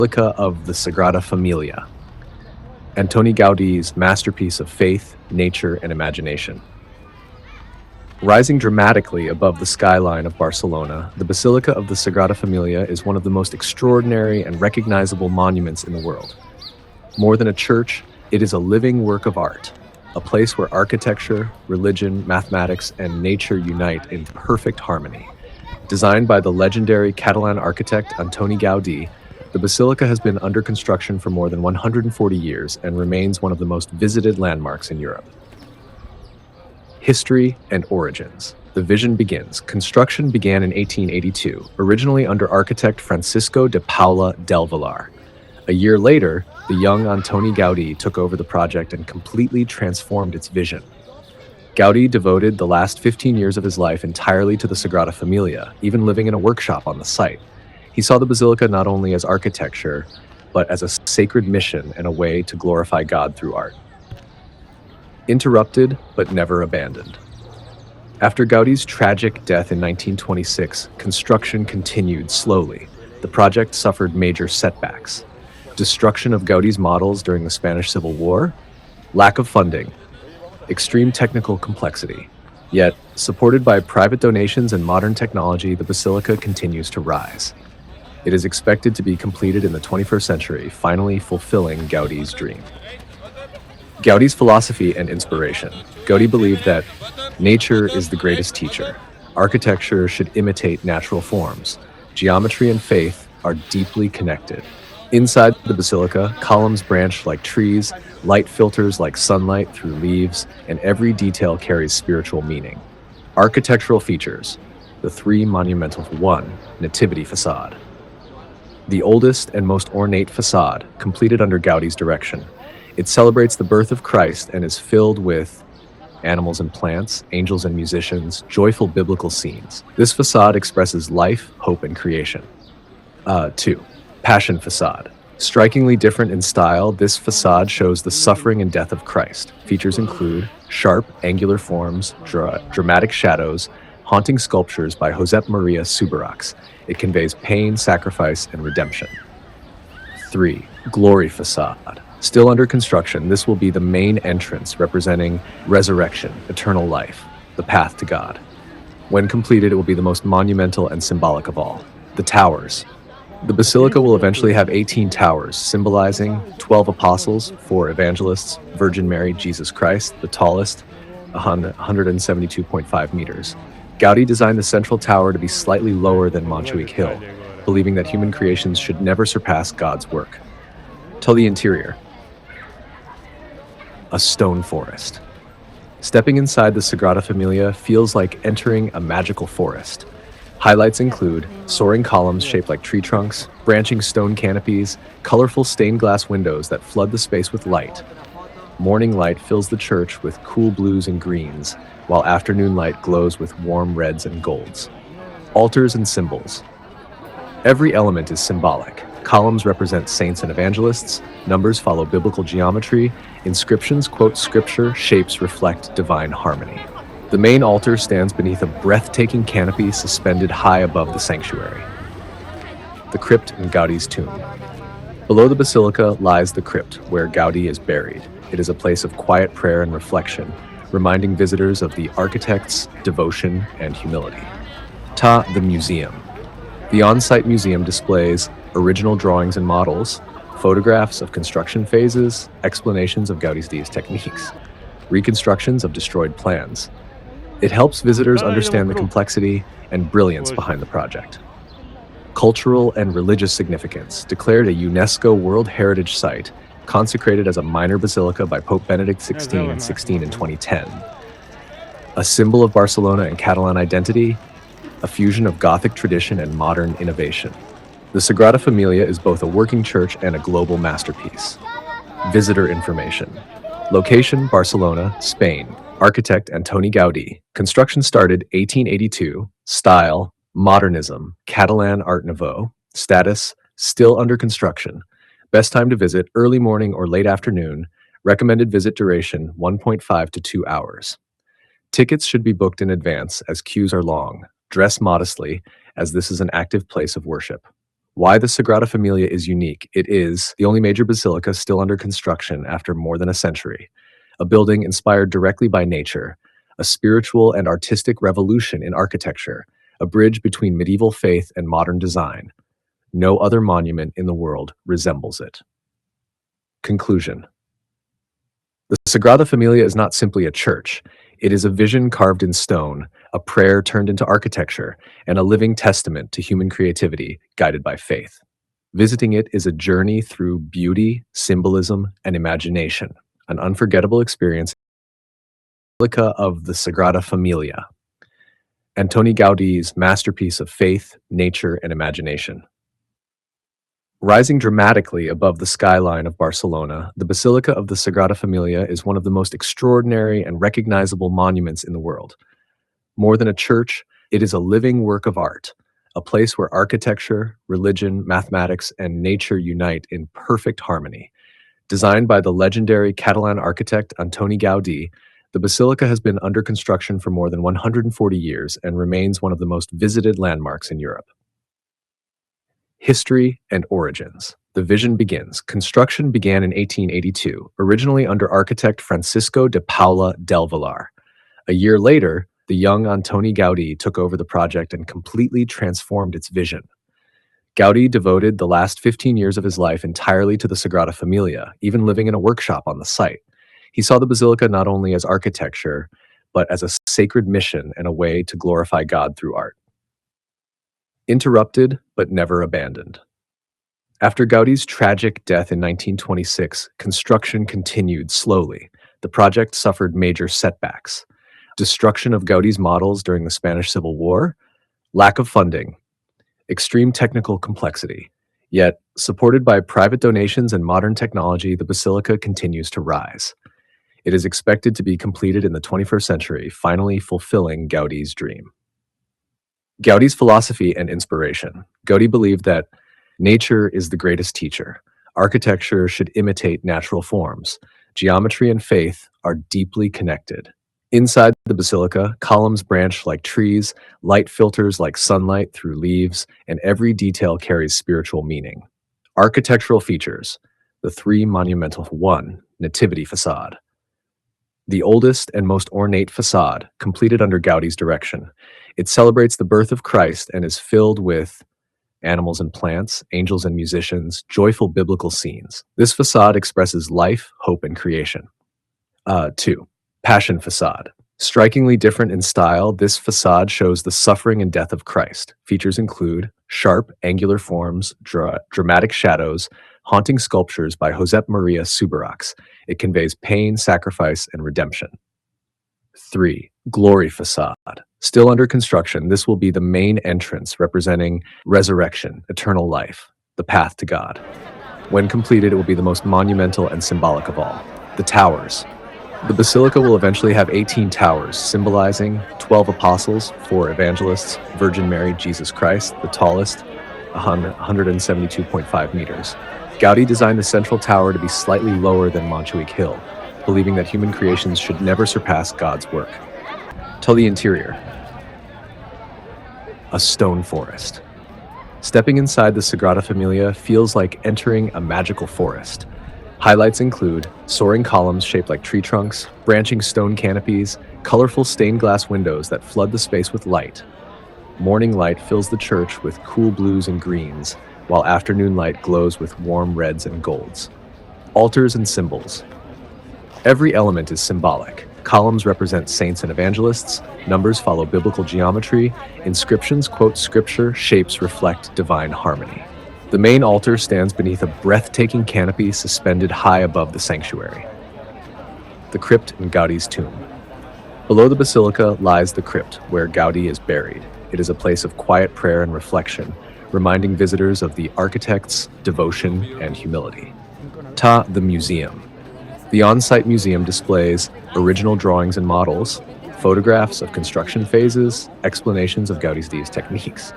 Basilica of the Sagrada Familia, Antoni Gaudi's masterpiece of faith, nature, and imagination. Rising dramatically above the skyline of Barcelona, the Basilica of the Sagrada Familia is one of the most extraordinary and recognizable monuments in the world. More than a church, it is a living work of art, a place where architecture, religion, mathematics, and nature unite in perfect harmony. Designed by the legendary Catalan architect Antoni Gaudí, the basilica has been under construction for more than 140 years and remains one of the most visited landmarks in Europe. History and origins. The vision begins. Construction began in 1882, originally under architect Francisco de Paula del Villar. A year later, the young Antoni Gaudí took over the project and completely transformed its vision. Gaudí devoted the last 15 years of his life entirely to the Sagrada Familia, even living in a workshop on the site. He saw the basilica not only as architecture, but as a sacred mission and a way to glorify God through art. Interrupted, but never abandoned. After Gaudí's tragic death in 1926, construction continued slowly. The project suffered major setbacks. Destruction of Gaudí's models during the Spanish Civil War, lack of funding, extreme technical complexity. Yet, supported by private donations and modern technology, the basilica continues to rise. It is expected to be completed in the 21st century, finally fulfilling Gaudí's dream. Gaudí's philosophy and inspiration. Gaudí believed that nature is the greatest teacher. Architecture should imitate natural forms. Geometry and faith are deeply connected. Inside the basilica, columns branch like trees, light filters like sunlight through leaves, and every detail carries spiritual meaning. Architectural features. The three monumental one, Nativity facade. The oldest and most ornate facade, completed under Gaudí's direction. It celebrates the birth of Christ and is filled with animals and plants, angels and musicians, joyful biblical scenes. This facade expresses life, hope, and creation. 2. Passion facade. Strikingly different in style, this facade shows the suffering and death of Christ. Features include sharp, angular forms, dramatic shadows, haunting sculptures by Josep Maria Subirachs. It conveys pain, sacrifice, and redemption. 3. Glory facade. Still under construction, this will be the main entrance representing resurrection, eternal life, the path to God. When completed, it will be the most monumental and symbolic of all. The towers. The basilica will eventually have 18 towers, symbolizing 12 apostles, 4 evangelists, Virgin Mary, Jesus Christ, the tallest, 172.5 meters. Gaudí designed the central tower to be slightly lower than Montjuic Hill, believing that human creations should never surpass God's work. To the interior. A stone forest. Stepping inside the Sagrada Familia feels like entering a magical forest. Highlights include soaring columns shaped like tree trunks, branching stone canopies, colorful stained glass windows that flood the space with light. Morning light fills the church with cool blues and greens, while afternoon light glows with warm reds and golds. Altars and symbols. Every element is symbolic. Columns represent saints and evangelists, numbers follow biblical geometry, inscriptions quote scripture, shapes reflect divine harmony. The main altar stands beneath a breathtaking canopy suspended high above the sanctuary. The crypt in Gaudí's tomb. Below the basilica lies the crypt, where Gaudí is buried. It is a place of quiet prayer and reflection, reminding visitors of the architect's devotion and humility. The museum. The on-site museum displays original drawings and models, photographs of construction phases, explanations of Gaudí's techniques, reconstructions of destroyed plans. It helps visitors understand the complexity and brilliance behind the project. Cultural and religious significance. Declared a UNESCO World Heritage Site, consecrated as a minor basilica by Pope Benedict XVI in 2010. A symbol of Barcelona and Catalan identity, a fusion of Gothic tradition and modern innovation. The Sagrada Familia is both a working church and a global masterpiece. Visitor information. Location, Barcelona, Spain. Architect Antoni Gaudí. Construction started 1882. Style, modernism, Catalan Art Nouveau. Status, still under construction. Best time to visit, early morning or late afternoon. Recommended visit duration, 1.5 to 2 hours. Tickets should be booked in advance as queues are long. Dress modestly, as this is an active place of worship. Why the Sagrada Familia is unique. It is the only major basilica still under construction after more than a century, a building inspired directly by nature, a spiritual and artistic revolution in architecture, a bridge between medieval faith and modern design. No other monument in the world resembles it. Conclusion. The Sagrada Familia is not simply a church. It is a vision carved in stone, a prayer turned into architecture, and a living testament to human creativity guided by faith. Visiting it is a journey through beauty, symbolism, and imagination, an unforgettable experience. Basilica of the Sagrada Familia, Antoni Gaudi's masterpiece of faith, nature, and imagination. Rising dramatically above the skyline of Barcelona, the Basilica of the Sagrada Familia is one of the most extraordinary and recognizable monuments in the world. More than a church, it is a living work of art, a place where architecture, religion, mathematics, and nature unite in perfect harmony. Designed by the legendary Catalan architect Antoni Gaudí, the basilica has been under construction for more than 140 years and remains one of the most visited landmarks in Europe. History and origins. The vision begins. Construction began in 1882, originally under architect Francisco de Paula del Villar. A year later, the young Antoni Gaudí took over the project and completely transformed its vision. Gaudí devoted the last 15 years of his life entirely to the Sagrada Familia, even living in a workshop on the site. He saw the basilica not only as architecture, but as a sacred mission and a way to glorify God through art. Interrupted, but never abandoned. After Gaudí's tragic death in 1926, construction continued slowly. The project suffered major setbacks. Destruction of Gaudí's models during the Spanish Civil War, lack of funding, extreme technical complexity. Yet, supported by private donations and modern technology, the basilica continues to rise. It is expected to be completed in the 21st century, finally fulfilling Gaudí's dream. Gaudí's philosophy and inspiration. Gaudí believed that nature is the greatest teacher. Architecture should imitate natural forms. Geometry and faith are deeply connected. Inside the basilica, columns branch like trees, light filters like sunlight through leaves, and every detail carries spiritual meaning. Architectural features. The three monumental. 1. Nativity facade. The oldest and most ornate facade, completed under Gaudí's direction. It celebrates the birth of Christ and is filled with animals and plants, angels and musicians, joyful biblical scenes. This facade expresses life, hope, and creation. 2. Passion facade. Strikingly different in style, this facade shows the suffering and death of Christ. Features include sharp, angular forms, dramatic shadows, haunting sculptures by Josep Maria Subirachs. It conveys pain, sacrifice, and redemption. 3. Glory facade. Still under construction, this will be the main entrance representing resurrection, eternal life, the path to God. When completed, it will be the most monumental and symbolic of all. The towers. The basilica will eventually have 18 towers, symbolizing 12 apostles, 4 evangelists, Virgin Mary, Jesus Christ, the tallest, 172.5 meters. Gaudí designed the central tower to be slightly lower than Montjuic Hill, believing that human creations should never surpass God's work. To the interior. A stone forest. Stepping inside the Sagrada Familia feels like entering a magical forest. Highlights include soaring columns shaped like tree trunks, branching stone canopies, colorful stained glass windows that flood the space with light. Morning light fills the church with cool blues and greens, while afternoon light glows with warm reds and golds. Altars and symbols. Every element is symbolic. Columns represent saints and evangelists, numbers follow biblical geometry, inscriptions quote scripture, shapes reflect divine harmony. The main altar stands beneath a breathtaking canopy suspended high above the sanctuary. The crypt in Gaudí's tomb. Below the basilica lies the crypt, where Gaudí is buried. It is a place of quiet prayer and reflection, reminding visitors of the architect's devotion and humility. The museum. The on-site museum displays original drawings and models, photographs of construction phases, explanations of Gaudí's techniques,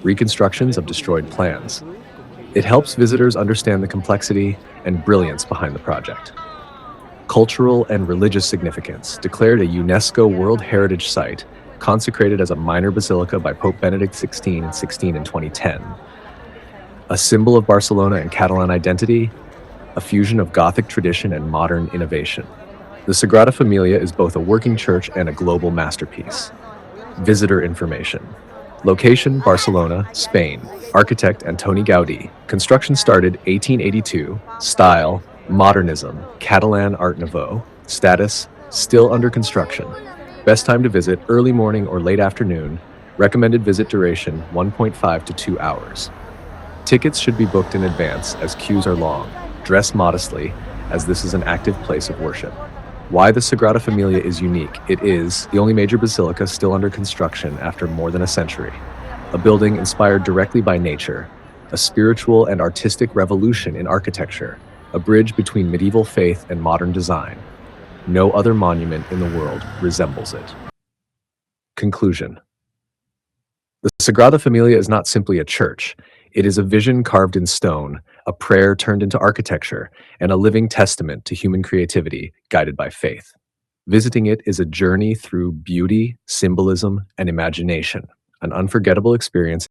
reconstructions of destroyed plans. It helps visitors understand the complexity and brilliance behind the project. Cultural and religious significance. Declared a UNESCO World Heritage Site, consecrated as a minor basilica by Pope Benedict XVI in 2010. A symbol of Barcelona and Catalan identity, a fusion of Gothic tradition and modern innovation. The Sagrada Familia is both a working church and a global masterpiece. Visitor information. Location, Barcelona, Spain. Architect, Antoni Gaudí. Construction started 1882. Style, modernism, Catalan Art Nouveau. Status, still under construction. Best time to visit, early morning or late afternoon. Recommended visit duration, 1.5 to 2 hours. Tickets should be booked in advance as queues are long. Dress modestly, as this is an active place of worship. Why the Sagrada Familia is unique. It is the only major basilica still under construction after more than a century. A building inspired directly by nature, a spiritual and artistic revolution in architecture, a bridge between medieval faith and modern design. No other monument in the world resembles it. Conclusion. The Sagrada Familia is not simply a church. It is a vision carved in stone, a prayer turned into architecture, and a living testament to human creativity guided by faith. Visiting it is a journey through beauty, symbolism, and imagination, an unforgettable experience